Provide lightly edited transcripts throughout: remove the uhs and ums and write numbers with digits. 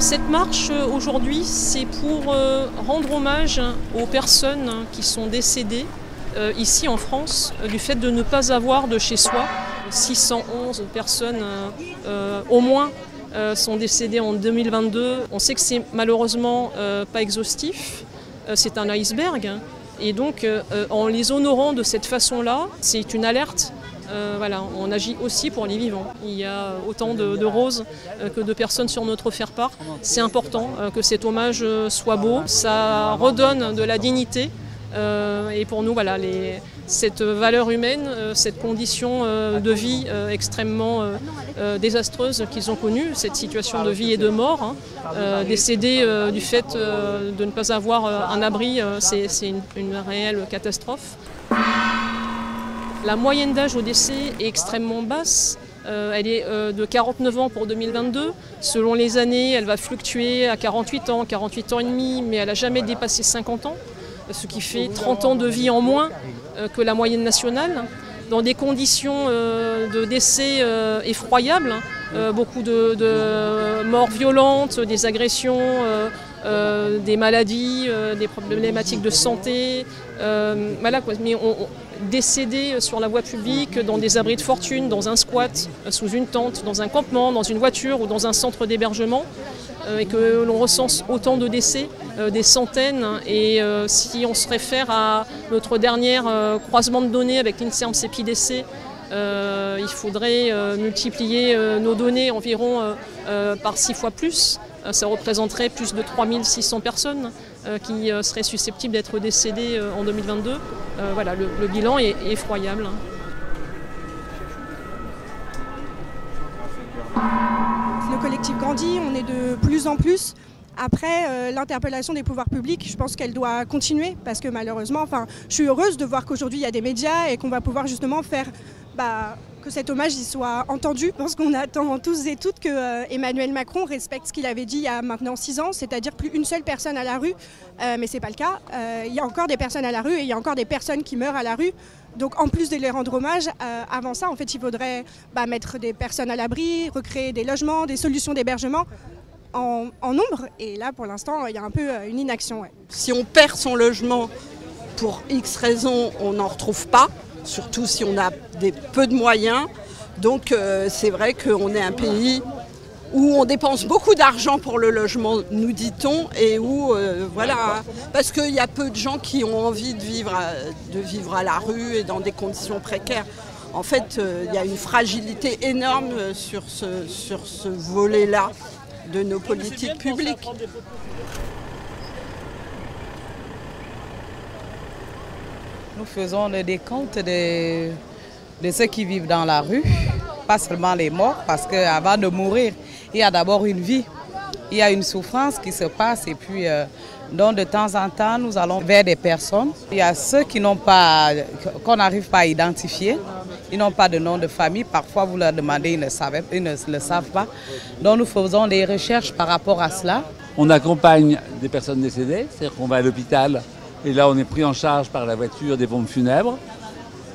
Alors cette marche aujourd'hui, c'est pour rendre hommage aux personnes qui sont décédées ici en France du fait de ne pas avoir de chez soi. 611 personnes au moins sont décédées en 2022. On sait que c'est malheureusement pas exhaustif, c'est un iceberg. Et donc en les honorant de cette façon-là, c'est une alerte. Voilà, on agit aussi pour les vivants. Il y a autant de roses que de personnes sur notre faire-part. C'est important que cet hommage soit beau. Ça redonne de la dignité. Et pour nous, voilà, cette valeur humaine, cette condition de vie extrêmement désastreuse qu'ils ont connue, cette situation de vie et de mort, décédés du fait de ne pas avoir un abri, c'est une réelle catastrophe. La moyenne d'âge au décès est extrêmement basse. Elle est de 49 ans pour 2022. Selon les années, elle va fluctuer à 48 ans, 48 ans et demi, mais elle n'a jamais dépassé 50 ans, ce qui fait 30 ans de vie en moins que la moyenne nationale, dans des conditions de décès effroyables, beaucoup de morts violentes, des agressions, des maladies, des problématiques de santé, voilà quoi. Mais décédés sur la voie publique, dans des abris de fortune, dans un squat, sous une tente, dans un campement, dans une voiture ou dans un centre d'hébergement, et que l'on recense autant de décès, des centaines. Et si on se réfère à notre dernier croisement de données avec l'INSERM CEPI-Décès, il faudrait multiplier nos données environ par 6 fois plus. Ça représenterait plus de 3600 personnes qui seraient susceptibles d'être décédées en 2022. Voilà, le bilan est effroyable. Le collectif grandit, on est de plus en plus. Après, l'interpellation des pouvoirs publics, je pense qu'elle doit continuer parce que malheureusement, je suis heureuse de voir qu'aujourd'hui il y a des médias et qu'on va pouvoir justement faire que cet hommage y soit entendu. Je pense qu'on attend tous et toutes que Emmanuel Macron respecte ce qu'il avait dit il y a maintenant 6 ans, c'est-à-dire plus une seule personne à la rue, mais ce n'est pas le cas. Il y a encore des personnes à la rue et il y a encore des personnes qui meurent à la rue. Donc en plus de les rendre hommage, avant ça, en fait, il faudrait mettre des personnes à l'abri, recréer des logements, des solutions d'hébergement en nombre. Et là, pour l'instant, il y a un peu une inaction. Ouais. Si on perd son logement pour X raisons, on n'en retrouve pas. Surtout si on a peu de moyens. Donc c'est vrai qu'on est un pays où on dépense beaucoup d'argent pour le logement, nous dit-on, et où, voilà, parce qu'il y a peu de gens qui ont envie de vivre à la rue et dans des conditions précaires. En fait, il y a une fragilité énorme sur ce volet-là de nos politiques publiques. Nous faisons le décompte de ceux qui vivent dans la rue, pas seulement les morts, parce qu'avant de mourir, il y a d'abord une vie, il y a une souffrance qui se passe et puis donc de temps en temps nous allons vers des personnes. Il y a ceux qu'on n'arrive pas à identifier, ils n'ont pas de nom de famille, parfois vous leur demandez, ils ne le savent pas. Donc nous faisons des recherches par rapport à cela. On accompagne des personnes décédées, c'est-à-dire qu'on va à l'hôpital. Et là, on est pris en charge par la voiture des pompes funèbres.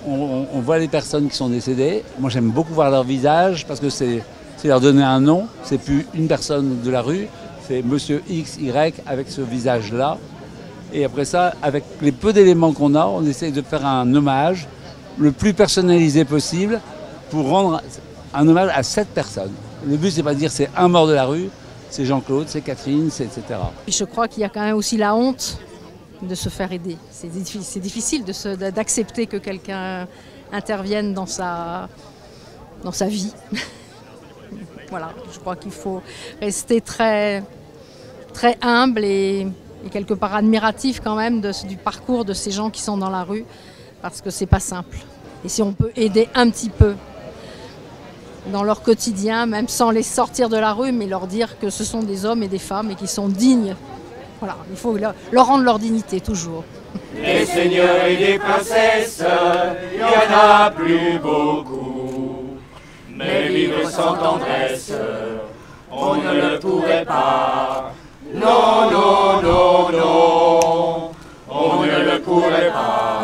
On voit les personnes qui sont décédées. Moi, j'aime beaucoup voir leur visage parce que c'est leur donner un nom. C'est plus une personne de la rue, c'est Monsieur X, Y avec ce visage-là. Et après ça, avec les peu d'éléments qu'on a, on essaye de faire un hommage le plus personnalisé possible pour rendre un hommage à cette personne. Le but, c'est pas de dire c'est un mort de la rue, c'est Jean-Claude, c'est Catherine, c'est etc. Je crois qu'il y a quand même aussi la honte de se faire aider. C'est difficile d'accepter que quelqu'un intervienne dans sa vie. Voilà, je crois qu'il faut rester très, très humble et quelque part admiratif quand même du parcours de ces gens qui sont dans la rue, parce que c'est pas simple. Et si on peut aider un petit peu dans leur quotidien, même sans les sortir de la rue, mais leur dire que ce sont des hommes et des femmes et qu'ils sont dignes. Voilà, il faut leur rendre leur dignité, toujours. Des seigneurs et des princesses, il n'y en a plus beaucoup. Mais vivre sans tendresse, on ne le pourrait pas. Non, non, non, non, on ne le pourrait pas.